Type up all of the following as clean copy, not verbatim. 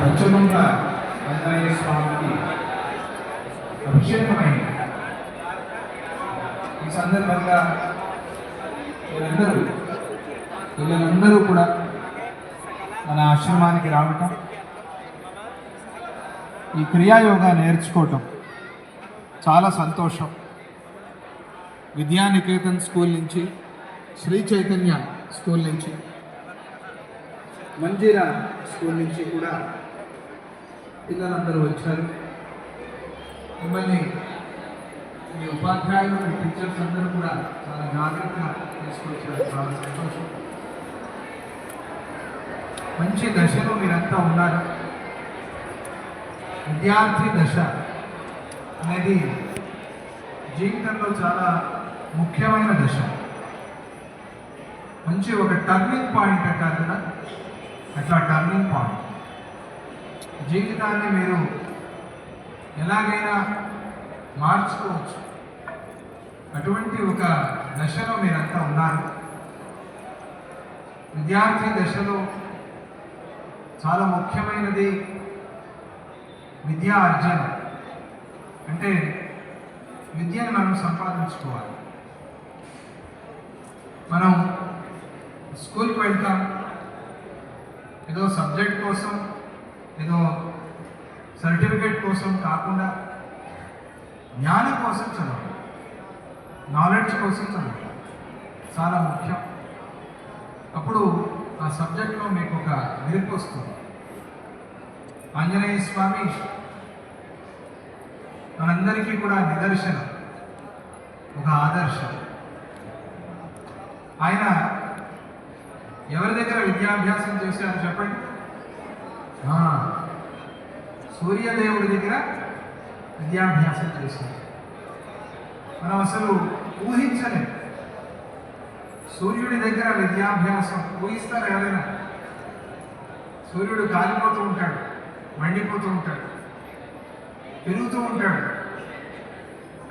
పంచమంగ ఆంజనేయ స్వామికి అభిషేకమైంది. ఈ సందర్భంగా వీళ్ళందరూ కూడా మన ఆశ్రమానికి రావటం, ఈ క్రియాయోగా నేర్చుకోవటం చాలా సంతోషం. విద్యానికేతన్ స్కూల్ నుంచి, శ్రీ చైతన్య స్కూల్ నుంచి, మంజీరా స్కూల్ నుంచి కూడా పిల్లలందరూ వచ్చారు. మిమ్మల్ని మీ ఉపాధ్యాయులు, మీ టీచర్స్ అందరూ కూడా చాలా జాగ్రత్తగా తీసుకొచ్చారు. చాలా సంతోషం. మంచి దశలో మీరంతా ఉన్నారు. విద్యార్థి దశ అనేది జీవితంలో చాలా ముఖ్యమైన దశ. మంచి ఒక టర్నింగ్ పాయింట్ అంటారు కదా, అట్లా టర్నింగ్ పాయింట్. జీవితాన్ని మీరు ఎలాగైనా మార్చుకోవచ్చు. అటువంటి ఒక దశలో మీరంతా ఉన్నారు. విద్యార్థి దశలో చాలా ముఖ్యమైనది విద్యా అర్జన. అంటే విద్యను మనం సంపాదించుకోవాలి. మనం స్కూల్కి వెళ్తాం, ఏదో సబ్జెక్ట్ కోసం, ఏదో సర్టిఫికేట్ కోసం కాకుండా జ్ఞానం కోసం చదవాలి, నాలెడ్జ్ కోసం చదవాలి. చాలా ముఖ్యం. అప్పుడు ఆ సబ్జెక్ట్లో మీకు ఒక మెరుపు వస్తుంది. ఆంజనేయ స్వామి మనందరికీ కూడా నిదర్శనం, ఒక ఆదర్శం. ఆయన ఎవరి దగ్గర విద్యాభ్యాసం చేశారు చెప్పండి? సూర్యదేవుడి దగ్గర విద్యాభ్యాసం చేశారు. మనం అసలు ఊహించలేం. సూర్యుడి దగ్గర విద్యాభ్యాసం ఊహిస్తారు ఎవరైనా? సూర్యుడు కాలిపోతూ ఉంటాడు, మండిపోతూ ఉంటాడు, పెరుగుతూ ఉంటాడు.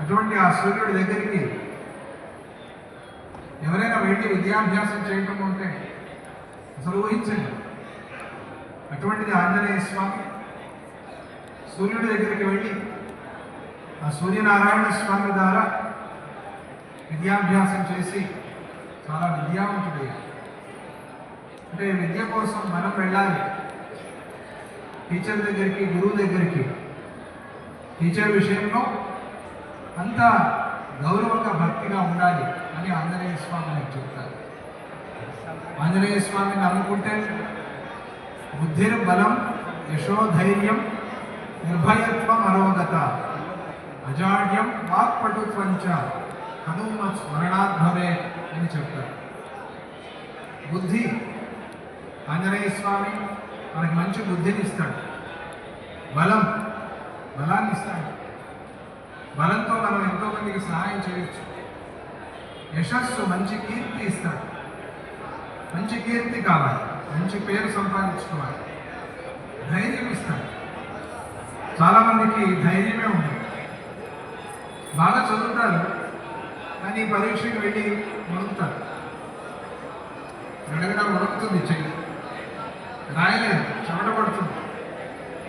అటువంటి ఆ సూర్యుడి దగ్గరికి ఎవరైనా వెళ్ళి విద్యాభ్యాసం చేయటం ఉంటే అసలు ఊహించండి. అటువంటిది ఆంజనేయ స్వామి సూర్యుడి దగ్గరికి వెళ్ళి ఆ సూర్యనారాయణ స్వామి ద్వారా విద్యాభ్యాసం చేసి చాలా విద్యావంతుడయ్యాడు. అంటే విద్య కోసం మనం వెళ్ళాలి టీచర్ దగ్గరికి, గురువు దగ్గరికి. టీచర్ విషయంలో అంత గౌరవంగా, భక్తిగా ఉండాలి అని ఆంజనేయ స్వామి నాకు చెప్తారు. ఆంజనేయ స్వామిని నమ్ముకుంటే బుద్ధిర్బలం, యశోధైర్యం, నిర్భయత్వం, అరోగత, అజాడ్యం, వాక్పటుత్వంచ హనుమ స్మరణాద్భవే అని చెప్తారు. బుద్ధి, ఆంజనేయ స్వామి మనకి మంచి బుద్ధిని ఇస్తాడు. బలం, బలాన్ని ఇస్తాడు. బలంతో మనం ఎంతో మందికి సహాయం చేయొచ్చు. యశస్సు, మంచి కీర్తి ఇస్తాడు. మంచి కీర్తి కావాలి, మంచి పేరు సంపాదించుకోవాలి. ధైర్యం ఇస్తాడు. చాలామందికి ధైర్యమే ఉంది. బాగా చదువుతారు కానీ పరీక్షకు వెళ్ళి వణుకుతారు. గడగడ వణుకుతుంది చెయ్యి, రాయలేదు, చెమట పడుతుంది.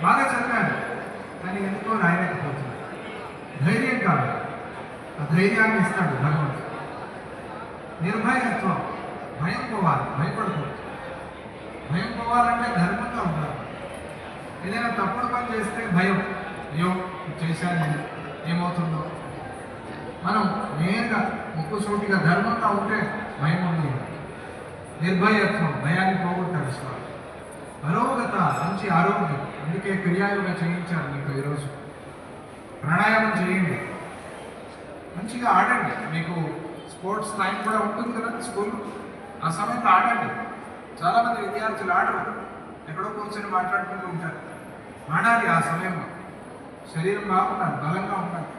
బాగా చదివారు కానీ ఎందుకో రాయలేకపోతుంది. ధైర్యం కావాలి, ఆ ధైర్యాన్ని ఇస్తాడు భగవంతుడు. నిర్భయత్వం, భయం పోవాలి, భయపడకూడదు. భయం పోవాలంటే ధర్మంగా ఉండాలి. ఏదైనా తప్పుడు పని చేస్తే భయం, అయ్యో చేశాను ఏమవుతుందో. మనం నేరుగా ముక్కుసూటిగా ధర్మంగా ఉంటే భయం ఉంది. నిర్భయత్వం, భయాన్ని పోగొట్టాడు స్వామి. అరోగత, మంచి ఆరోగ్యం. అందుకే క్రియాయోగా చేయించారు మీకు ఈరోజు. ప్రాణాయామం చేయండి, మంచిగా ఆడండి. మీకు స్పోర్ట్స్ టైం కూడా ఉంటుంది కదా స్కూల్లో, ఆ సమయంలో ఆడండి. చాలామంది విద్యార్థులు ఆడరు, ఎక్కడో కూర్చొని మాట్లాడుకుంటూ ఉంటారు. ఆడాలి ఆ సమయంలో. శరీరం బాగుండాలి, బలంగా ఉండాలి.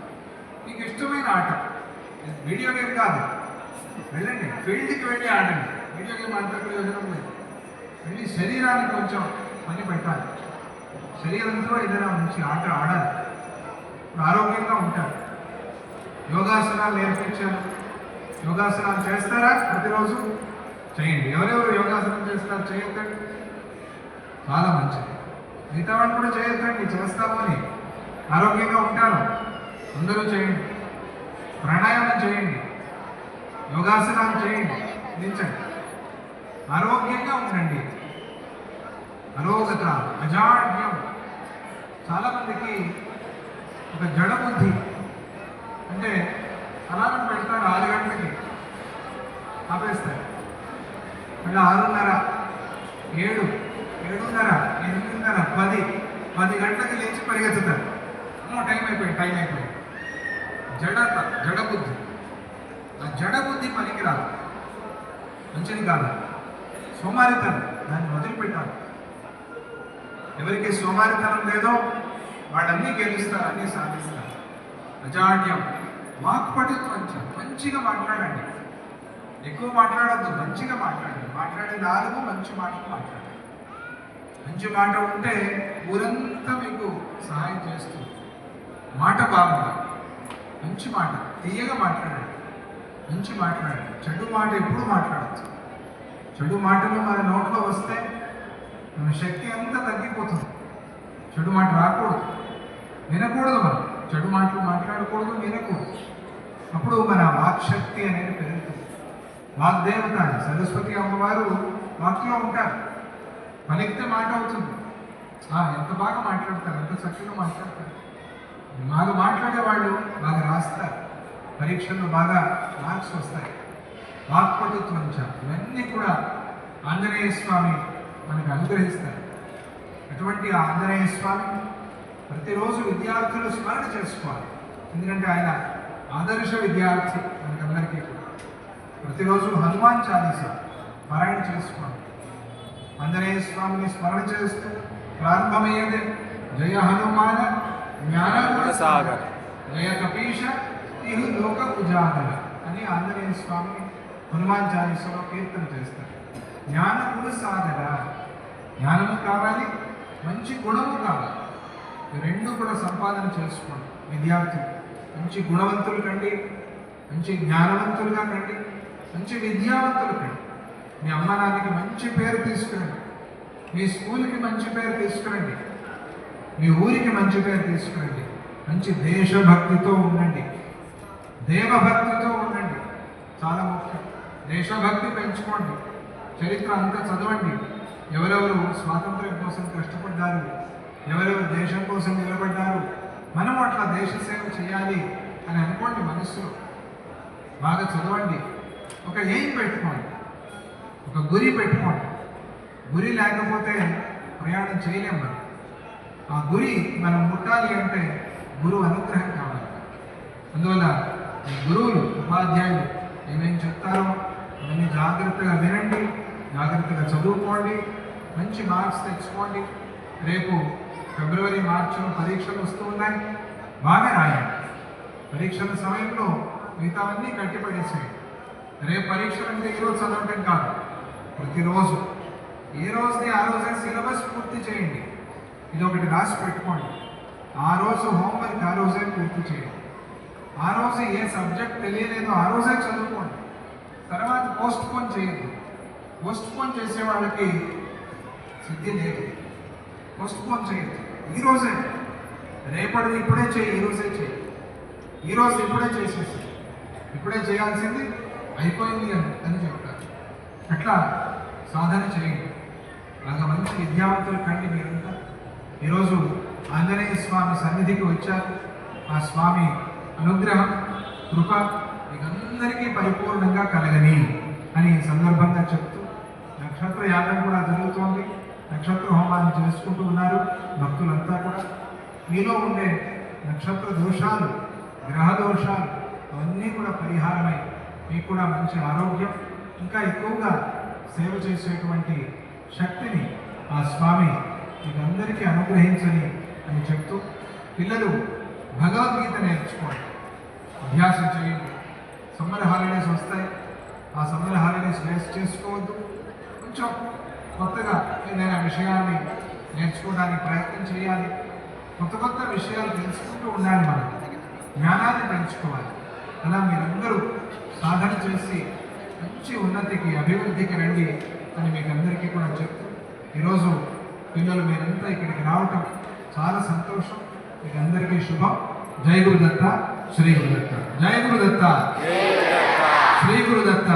మీకు ఇష్టమైన ఆట, వీడియో గేమ్ కాదు, వెళ్ళండి ఫీల్డ్కి వెళ్ళి ఆడండి. వీడియో గేమ్ అంత ప్రయోజనం లేదు. వెళ్ళి శరీరానికి కొంచెం పని పెట్టాలి. శరీరంతో ఏదైనా మంచి ఆట ఆడాలి, ఆరోగ్యంగా ఉంటారు. యోగాసనాలు నేర్పించాను. యోగాసనాలు చేస్తారా? ప్రతిరోజు చేయండి. ఎవరెవరు యోగాసనం చేస్తారు చేయొద్దండి. చాలా మంచిది. మిగతా వాళ్ళు కూడా చేయొద్దండి, చేస్తాము అని. ఆరోగ్యంగా ఉంటారు, అందరూ చేయండి. ప్రాణాయామం చేయండి, యోగాసనాలు చేయండి, నిల్చండి. ఆరోగ్యంగా ఉండండి. అరోగత, అజాడ్యం. చాలామందికి ఒక జడ బుద్ధి, అంటే అలారం పెడతారు 6 గంటలకి, ఆపేస్తారు. మళ్ళీ 6:30, 7, 7:30, 8:30, 10 గంటలకి లేచి పరిగెత్తుతారు. టైం అయిపోయింది. జడ బుద్ధి. ఆ జడ బుద్ధి పనికిరాదు, మంచిది కాదు. సోమారితనం, దాన్ని వదిలిపెట్టాలి. ఎవరికి సోమారితనం లేదో వాళ్ళన్నీ గెలుస్తారు, అన్నీ సాధిస్తారు. అజాడ్యం, వాక్పటుత్వం. మంచిగా మాట్లాడండి, ఎక్కువ మాట్లాడద్దు, మంచిగా మాట్లాడండి. మాట్లాడే 4 మంచి మాటలు మాట్లాడండి. మంచి మాట ఉంటే ఊరంతా మీకు సహాయం చేస్తుంది. మాట బాగుండాలి, మంచి మాట, తీయగా మాట్లాడండి, మంచి మాట్లాడండి. చెడు మాట ఎప్పుడు మాట్లాడచ్చు. చెడు మాటలు మన నోట్లో వస్తే మన శక్తి అంతా తగ్గిపోతుంది. చెడు మాట రాకూడదు, వినకూడదు. మనం చెడు మాటలు మాట్లాడకూడదు, వినకూడదు. అప్పుడు మన వాక్శక్తి అనేది పెరుగుతుంది. వాగ్దేవత సరస్వతి అమ్మవారు వాక్లో ఉంటారు, పలికితే మాట అవుతుంది. ఎంత బాగా మాట్లాడతారు, ఎంత చక్కగా మాట్లాడతారు. బాగా మాట్లాడే వాళ్ళు బాగా రాస్తారు, పరీక్షల్లో బాగా మార్క్స్ వస్తాయి. వాక్పటుత్వం, ఇవన్నీ కూడా ఆంజనేయ స్వామి మనకు అనుగ్రహిస్తారు. అటువంటి ఆంజనేయ స్వామి ప్రతిరోజు విద్యార్థులు స్మరణ చేసుకోవాలి. ఎందుకంటే ఆయన ఆదర్శ విద్యార్థి మనకందరికీ కూడా. ప్రతిరోజు హనుమాన్ చాలీసా పారాయణ చేసుకోవాలి. ఆంజనేయ స్వామిని స్మరణ చేస్తూ ప్రారంభమయ్యేది జయ హనుమాన జ్ఞాన సాగర, జయ కపీశ ఇహు లోక ఉజాగర అని ఆంజనేయ స్వామిని హనుమాన్ చాలీసాలో కీర్తన చేస్తారు. జ్ఞాన సాగర, జ్ఞానము కావాలి, మంచి గుణము కావాలి. ఈ 2 కూడా సంపాదన చేసుకోండి. విద్యార్థులు మంచి గుణవంతులు కండి, మంచి జ్ఞానవంతులుగా కండి, మంచి విద్యావంతులు కండి. మీ అమ్మ నాన్నకి మంచి పేరు తీసుకురండి, మీ స్కూల్కి మంచి పేరు తీసుకురండి, మీ ఊరికి మంచి పేరు తీసుకురండి. మంచి దేశభక్తితో ఉండండి, దేవభక్తితో ఉండండి, చాలా ముఖ్యం. దేశభక్తి పెంచుకోండి, చరిత్ర అంతా చదవండి. ఎవరెవరు స్వాతంత్ర్యం కోసం కష్టపడ్డారు, ఎవరెవరు దేశం కోసం నిలబడ్డారు, మనం అట్లా దేశ సేవ చేయాలి అని అనుకోండి. మనస్సులో బాగా చదవండి. ఒక ఎయిమ్ పెట్టుకోండి, ఒక గురి పెట్టుకోండి. గురి లేకపోతే ప్రయాణం చేయలేం మనం. ఆ గురి మనం ముట్టాలి అంటే గురువు అనుగ్రహం కావాలి. అందువల్ల ఈ గురువులు, ఉపాధ్యాయులు ఏమేం చెప్తారో అవన్నీ జాగ్రత్తగా వినండి, జాగ్రత్తగా చదువుకోండి, మంచి మార్క్స్ తెచ్చుకోండి. రేపు ఫిబ్రవరి, మార్చిలో పరీక్షలు వస్తూ ఉన్నాయి, బాగా రాయండి. పరీక్షల సమయంలో మిగతావన్నీ కట్టిపడేసేయండి. రేపు పరీక్షలు అంటే ఈరోజు చదవటం కాదు, ప్రతిరోజు ఏ రోజుది ఆ రోజే సిలబస్ పూర్తి చేయండి. ఇది ఒకటి రాసి పెట్టుకోండి. ఆ రోజు హోంవర్క్ ఆ రోజే పూర్తి చేయండి. ఆ రోజు ఏ సబ్జెక్ట్ తెలియలేదో ఆ రోజే చదువుకోండి. తర్వాత పోస్ట్ పోన్ చేయద్దు. పోస్ట్ పోన్ చేసే వాళ్ళకి సిద్ధి లేదు. పోస్ట్ పోన్ చేయద్దు. ఈరోజే, రేపటిది ఇప్పుడే చేయి, ఈరోజే చేయి. ఈరోజు ఇప్పుడే చేసేసి, ఇప్పుడే చేయాల్సింది అయిపోయింది అని చెప్తారు. అట్లా సాధన చేయండి. అలాగా మంచి విద్యావంతులు కండి మీరంతా. ఈరోజు ఆంజనేయ స్వామి సన్నిధికి వచ్చారు. ఆ స్వామి అనుగ్రహం, కృప మీకందరికీ పరిపూర్ణంగా కలగని అని సందర్భంగా చెప్తూ, నక్షత్ర యాగం కూడా జరుగుతోంది. నక్షత్ర హోమాన్ని చేసుకుంటూ ఉన్నారు భక్తులంతా కూడా. మీలో ఉండే నక్షత్ర దోషాలు, గ్రహ దోషాలు అవన్నీ కూడా పరిహారమై మీకు కూడా మంచి ఆరోగ్యం, ఇంకా ఎక్కువగా సేవ చేసేటువంటి శక్తిని ఆ స్వామి మీకు అందరికీ అనుగ్రహించని అని చెప్తూ, పిల్లలు భగవద్గీత నేర్చుకోండి, అభ్యాసం చేయండి. సమ్మర్ హాలిడేస్ వస్తాయి, ఆ సమ్మర్ హాలిడేస్ వేస్ట్ చేసుకోవద్దు. కొంచెం కొత్తగా ఏదైనా విషయాన్ని నేర్చుకోవడానికి ప్రయత్నం చేయాలి. కొత్త కొత్త విషయాలు తెలుసుకుంటూ ఉండాలి. మనం జ్ఞానాన్ని పెంచుకోవాలి. అలా మీరందరూ సాధన చేసి మంచి ఉన్నతికి, అభివృద్ధికి రండి అని మీకు అందరికీ కూడా చెప్తూ, ఈరోజు పిల్లలు మీరంతా ఇక్కడికి రావటం చాలా సంతోషం. మీకు అందరికీ శుభం. జై గురుదత్త, శ్రీ గురుదత్త. జై గురుదత్త, శ్రీ గురుదత్త.